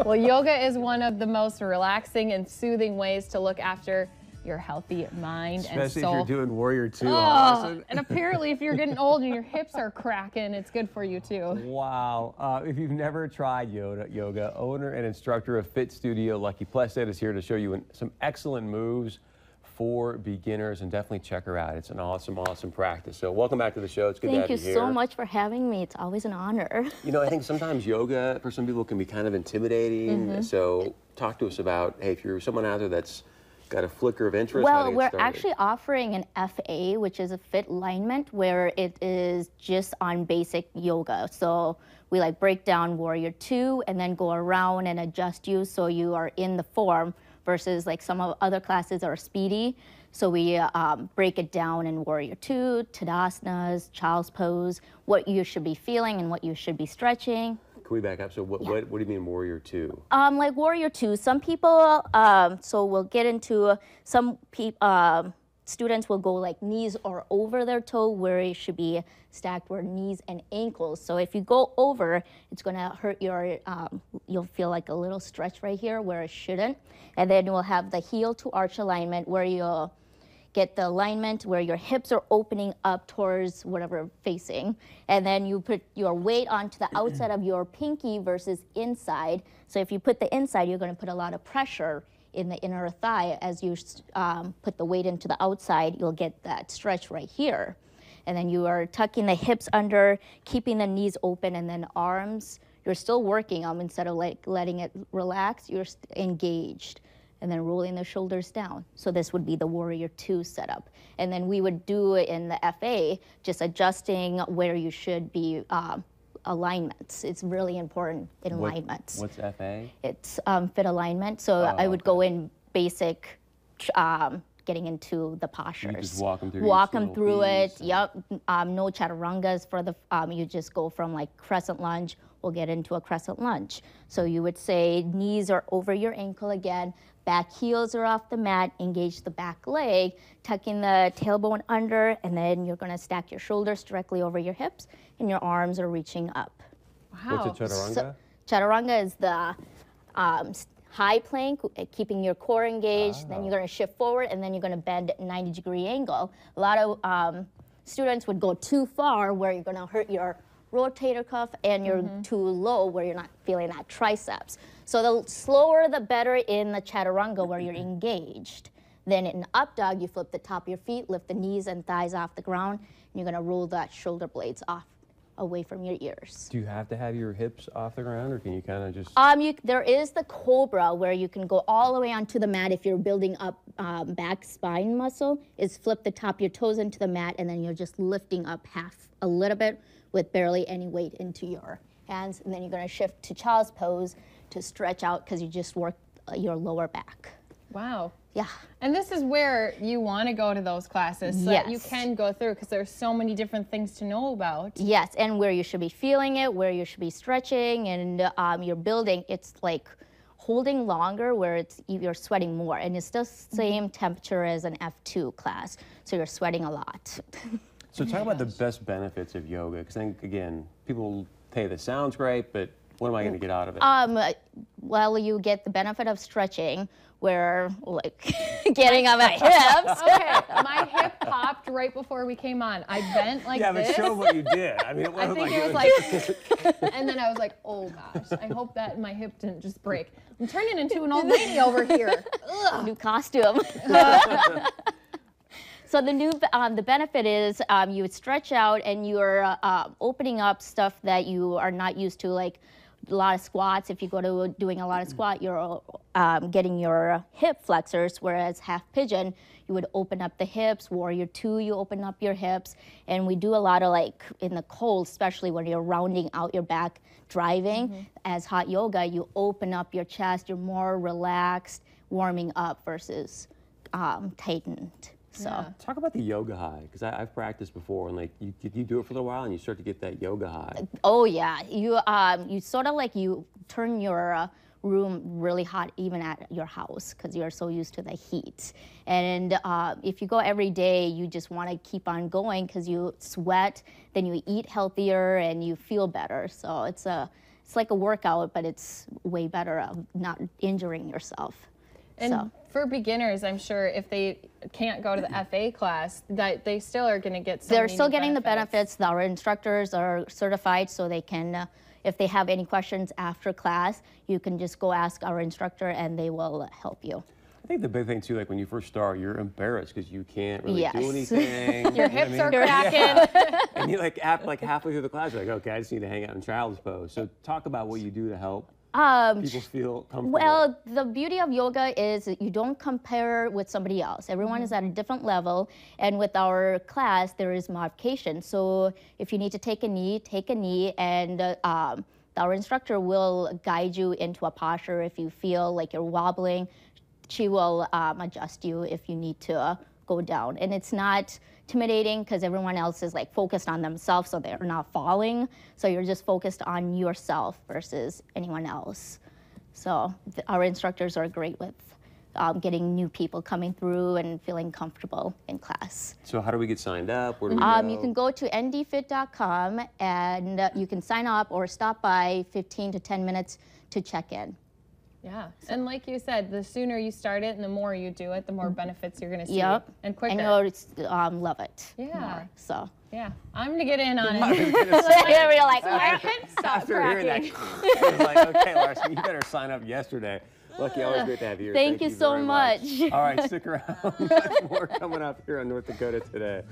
Well, yoga is one of the most relaxing and soothing ways to look after your healthy mind and soul. Especially if you're doing Warrior 2. Oh, and apparently if you're getting old and your hips are cracking, it's good for you too. Wow. If you've never tried yoga, owner and instructor of Fit Studio Lucky Plesset is here to show you some excellent moves for beginners, and definitely check her out. It's an awesome practice. So welcome back to the show. It's good to have you here. Thank you so much for having me. It's always an honor. You know, I think sometimes yoga for some people can be kind of intimidating. So talk to us about, hey, if you're someone out there that's got a flicker of interest, how to Well, get we're started. actually offering an FA, which is a fit alignment, where it is just on basic yoga. So we like break down Warrior 2 and then go around and adjust you so you are in the form, versus like some of other classes are speedy. So we break it down in Warrior 2, Tadasanas, Child's Pose, what you should be feeling and what you should be stretching. Can we back up? So what do you mean Warrior 2? Like Warrior 2, some people, so we'll get into some students will go like knees or over their toe, where it should be stacked where knees and ankles. So if you go over, it's gonna hurt your, you'll feel like a little stretch right here where it shouldn't. And then we'll have the heel to arch alignment, where you'll get the alignment where your hips are opening up towards whatever facing. And then you put your weight onto the outside of your pinky versus inside. So if you put the inside, you're gonna put a lot of pressure in the inner thigh. As you put the weight into the outside, you'll get that stretch right here. And then you are tucking the hips under, keeping the knees open, and then arms, you're still working them. Instead of like letting it relax, you're engaged. And then rolling the shoulders down. So this would be the Warrior 2 setup. And then we would do it in the FA, just adjusting where you should be alignments. It's really important in alignments. What's FA? It's fit alignment. So I would go in basic, getting into the postures. You just walk them through. Walk them through it. Yep. No chaturangas for the. You just go from like crescent lunge. We'll get into a crescent lunge. So you would say knees are over your ankle again. Back heels are off the mat, engage the back leg, tucking the tailbone under, and then you're gonna stack your shoulders directly over your hips, and your arms are reaching up. Wow. What's a chaturanga? So, chaturanga is the high plank, keeping your core engaged, then you're gonna shift forward, and then you're gonna bend at 90-degree angle. A lot of students would go too far, where you're gonna hurt your rotator cuff, and you're too low where you're not feeling that triceps. So the slower the better in the chaturanga, where you're engaged. Then in up dog, you flip the top of your feet, lift the knees and thighs off the ground, and you're gonna roll that shoulder blades off, away from your ears. Do you have to have your hips off the ground, or can you kind of just? There is the cobra, where you can go all the way onto the mat if you're building up back spine muscle, is flip the top of your toes into the mat, and then you're just lifting up half a little bit with barely any weight into your hands. And then you're gonna shift to Child's Pose to stretch out, because you just work your lower back. Wow. Yeah. And this is where you want to go to those classes, so that you can go through, because there's so many different things to know about. Yes, and where you should be feeling it, where you should be stretching, and you're building, it's like holding longer, where you're sweating more, and it's the same temperature as an F2 class, so you're sweating a lot. So talk about the best benefits of yoga, because I think, again, people say this sounds great, but what am I going to get out of it? Well, you get the benefit of stretching, where like getting on my hips. Okay, my hip popped right before we came on. I bent like this. Yeah, but show what you did. I mean, it I wasn't think like it was like, and then I was like, oh gosh, I hope that my hip didn't just break. I'm turning into an old lady over here. Ugh. New costume. So the benefit is you would stretch out, and you're opening up stuff that you are not used to, like a lot of squats. If you go to doing a lot of squat, you're getting your hip flexors, whereas half pigeon, you would open up the hips. Warrior 2, you open up your hips. And we do a lot of, like, in the cold, especially when you're rounding out your back driving, as hot yoga, you open up your chest, you're more relaxed, warming up versus tightened. So talk about the yoga high, because I've practiced before, and like you do it for a little while, and you start to get that yoga high. Oh yeah, you sort of like you turn your room really hot even at your house, because you're so used to the heat. And if you go every day, you just want to keep on going, because you sweat, then you eat healthier, and you feel better. So it's it's like a workout, but it's way better of not injuring yourself. And So. for beginners, I'm sure if they can't go to the FA class, that they still are going to get some. They're still getting the benefits. Our instructors are certified, so they can, if they have any questions after class, you can just go ask our instructor and they will help you. I think the big thing too, like when you first start, you're embarrassed because you can't really Yes. do anything. Your hips are cracking. Yeah. And you like halfway through the class, you're like, okay, I just need to hang out in child's pose. So talk about what you do to help people feel comfortable. Well, the beauty of yoga is that you don't compare with somebody else. Everyone is at a different level, and with our class, there is modification. So if you need to take a knee, and our instructor will guide you into a posture. If you feel like you're wobbling, she will adjust you if you need to go down. And it's not intimidating because everyone else is like focused on themselves, so they're not falling. So you're just focused on yourself versus anyone else. So our instructors are great with getting new people coming through and feeling comfortable in class. So how do we get signed up? Where do we go? You can go to ndfit.com and you can sign up or stop by 15 to 10 minutes to check in. Yeah, and like you said, the sooner you start it and the more you do it, the more benefits you're going to see. Yep. And quicker. And you'll love it. Yeah. More, so. Yeah, I'm going to get in on it. You're like, My hips stop After hearing cracking. that, I was like, okay, Larson, you better sign up yesterday. Lucky, always great to have you here. Thank you so very much. All right, stick around. Much more coming up here on North Dakota Today.